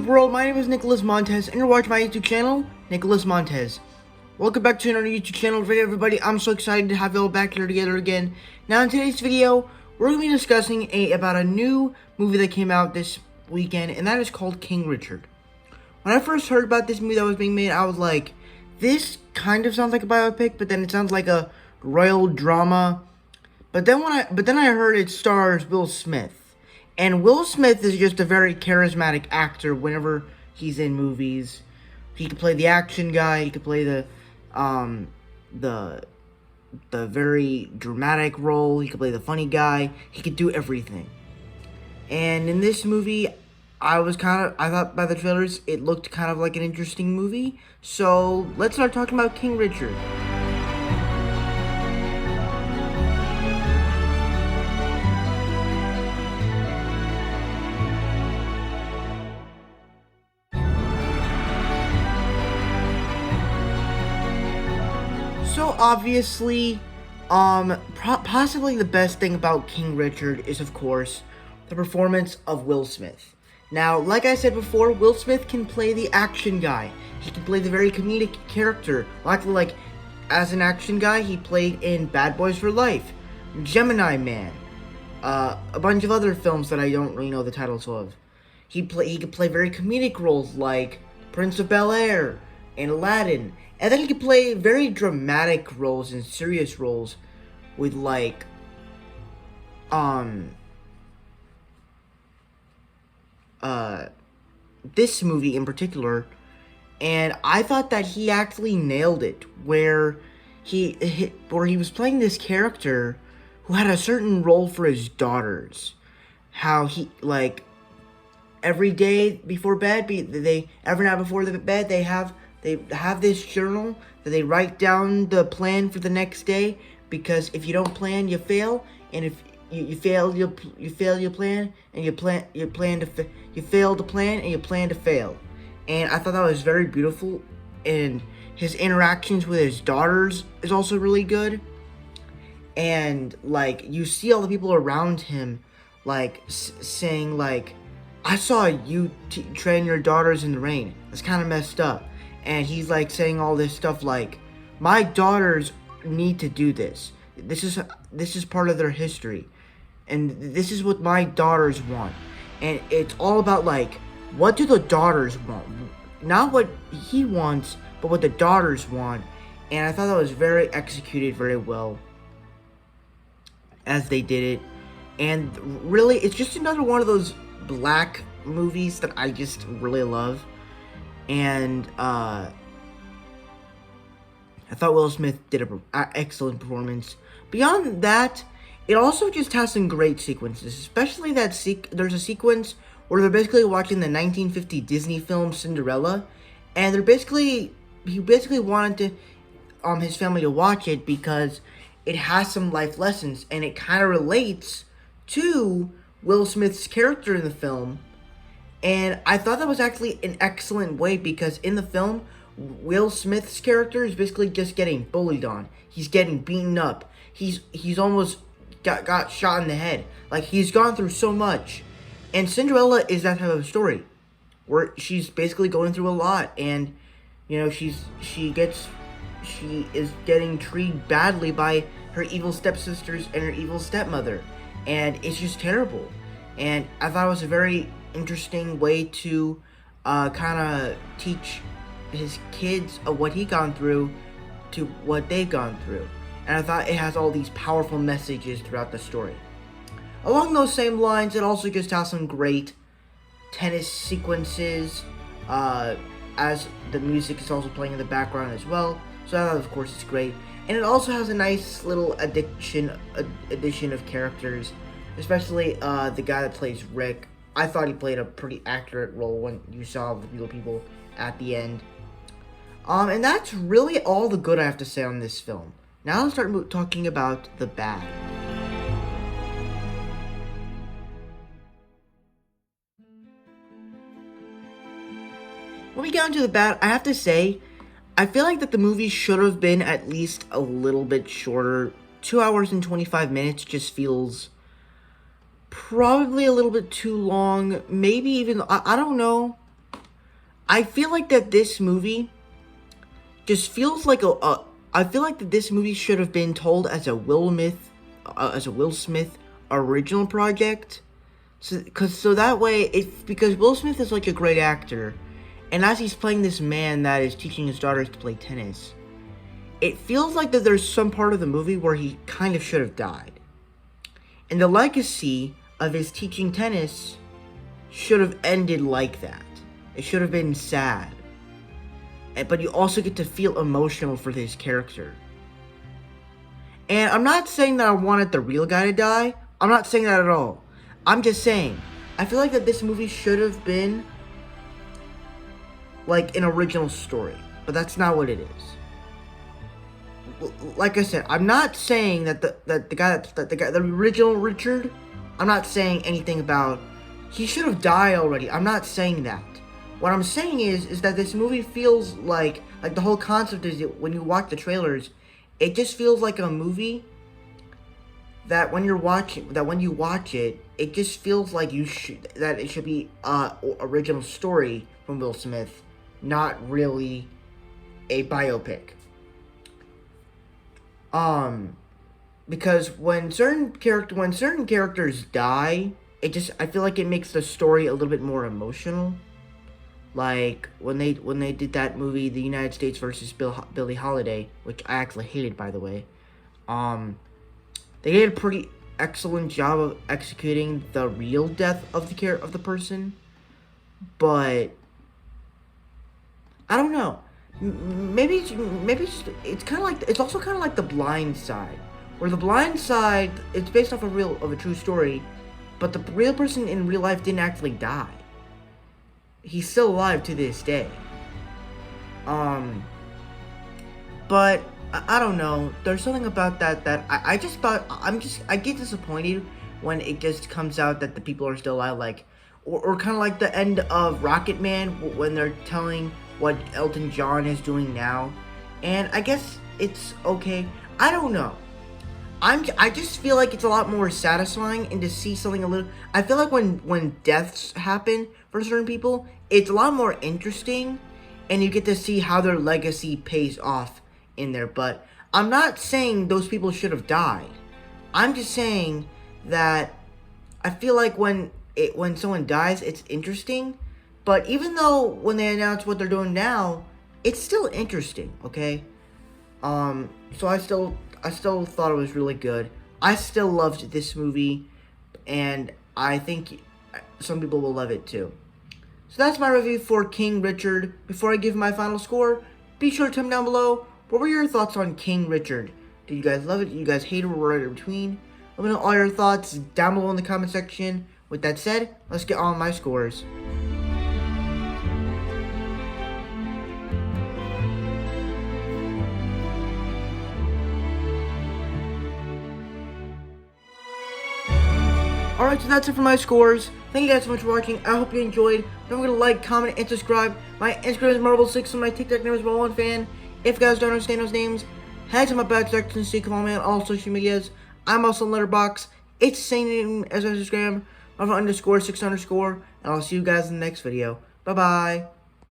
world? My name is Nicholas Montez, and you're watching my YouTube channel, Nicholas Montez. Welcome back to another YouTube channel video, everybody. I'm so excited to have you all back here together again. Now, in today's video, we're going to be discussing about a new movie that came out this weekend, and that is called King Richard. When I first heard about this movie that was being made, I was like, this kind of sounds like a biopic, but then it sounds like a royal drama. But then I heard it stars Will Smith. And Will Smith is just a very charismatic actor whenever he's in movies. He could play the action guy, he could play the very dramatic role, he could play the funny guy, he could do everything. And in this movie, I thought by the trailers, it looked kind of like an interesting movie. So, let's start talking about King Richard. So obviously, possibly the best thing about King Richard is, of course, the performance of Will Smith. Now, like I said before, Will Smith can play the action guy. He can play the very comedic character. Actually, like, as an action guy, he played in Bad Boys for Life, Gemini Man, a bunch of other films that I don't really know the titles of. He could play very comedic roles like Prince of Bel-Air and Aladdin. And then he could play very dramatic roles and serious roles with, like, this movie in particular. And I thought that he actually nailed it, where he was playing this character who had a certain role for his daughters. How he, like, every day before bed, every night before the bed, they have this journal that they write down the plan for the next day, because if you don't plan, you fail, and if you fail, you fail your plan, and you fail to plan, and you plan to fail. And I thought that was very beautiful, and his interactions with his daughters is also really good. And, like, you see all the people around him, like, saying, like, I saw you train your daughters in the rain. That's kind of messed up. And he's, like, saying all this stuff like, my daughters need to do this. This is part of their history. And this is what my daughters want. And it's all about, like, what do the daughters want? Not what he wants, but what the daughters want. And I thought that was very executed very well as they did it. And really, it's just another one of those black movies that I just really love. And I thought Will Smith did an excellent performance. Beyond that, it also just has some great sequences, especially there's a sequence where they're basically watching the 1950 Disney film Cinderella, and he basically wanted his family to watch it because it has some life lessons, and it kind of relates to Will Smith's character in the film. And I thought that was actually an excellent way, because in the film, Will Smith's character is basically just getting bullied on. He's getting beaten up. He's almost got shot in the head. Like, he's gone through so much. And Cinderella is that type of story, where she's basically going through a lot, and, you know, she is getting treated badly by her evil stepsisters and her evil stepmother, and it's just terrible. And I thought it was a very interesting way to kind of teach his kids what he gone through to what they've gone through. And I thought it has all these powerful messages throughout the story. Along those same lines, it also just has some great tennis sequences, as the music is also playing in the background as well. So that, of course, is great. And it also has a nice little addition of characters, especially the guy that plays Rick. I thought he played a pretty accurate role when you saw the real people at the end. And that's really all the good I have to say on this film. Now let's start talking about the bad. When we get onto the bad, I have to say, I feel like that the movie should have been at least a little bit shorter. 2 hours and 25 minutes just feels probably a little bit too long. Maybe even, I don't know. I feel like that this movie just feels like I feel like that this movie should have been told as a Will Smith original project. So that way, because Will Smith is like a great actor, and as he's playing this man that is teaching his daughters to play tennis, it feels like that there's some part of the movie where he kind of should have died. And the legacy of his teaching tennis should have ended like that. It should have been sad. But you also get to feel emotional for his character. And I'm not saying that I wanted the real guy to die. I'm not saying that at all. I'm just saying, I feel like that this movie should have been like an original story. But that's not what it is. Like I said, I'm not saying that the original Richard, I'm not saying anything about he should have died already. I'm not saying that. What I'm saying is that this movie feels like the whole concept is that when you watch the trailers, it just feels like a movie that when you watch it, it just feels like that it should be original story from Will Smith, not really a biopic. Because when certain characters die, I feel like it makes the story a little bit more emotional. Like when they did that movie, The United States versus Billie Holiday, which I actually hated, by the way. They did a pretty excellent job of executing the real death of the person, but I don't know. Maybe it's kind of like, it's also kind of like The Blind Side, where The Blind Side, it's based off of a true story, but the real person in real life didn't actually die. He's still alive to this day. But I don't know. There's something about that I get disappointed when it just comes out that the people are still alive, like, or kind of like the end of Rocket Man when they're telling what Elton John is doing now, and I guess it's okay. I don't know. I just feel like it's a lot more satisfying and to see something a little. I feel like when deaths happen for certain people, it's a lot more interesting, and you get to see how their legacy pays off in there. But I'm not saying those people should have died. I'm just saying that I feel like when someone dies, it's interesting. But even though when they announce what they're doing now, it's still interesting. Okay. So I still thought it was really good. I still loved this movie, and I think some people will love it too. So that's my review for King Richard. Before I give my final score, be sure to comment down below, what were your thoughts on King Richard? Did you guys love it? Did you guys hate it? Or right in between? Let me know all your thoughts down below in the comment section. With that said, let's get on my scores. Alright, so that's it for my scores. Thank you guys so much for watching. I hope you enjoyed. Don't forget to like, comment, and subscribe. My Instagram is Marble6 and my TikTok name is Marble1Fan. If you guys don't understand those names, head to my back section so you can follow me on all social medias. I'm also on Letterboxd. It's the same name as my Instagram, Marble_6_. And I'll see you guys in the next video. Bye-bye.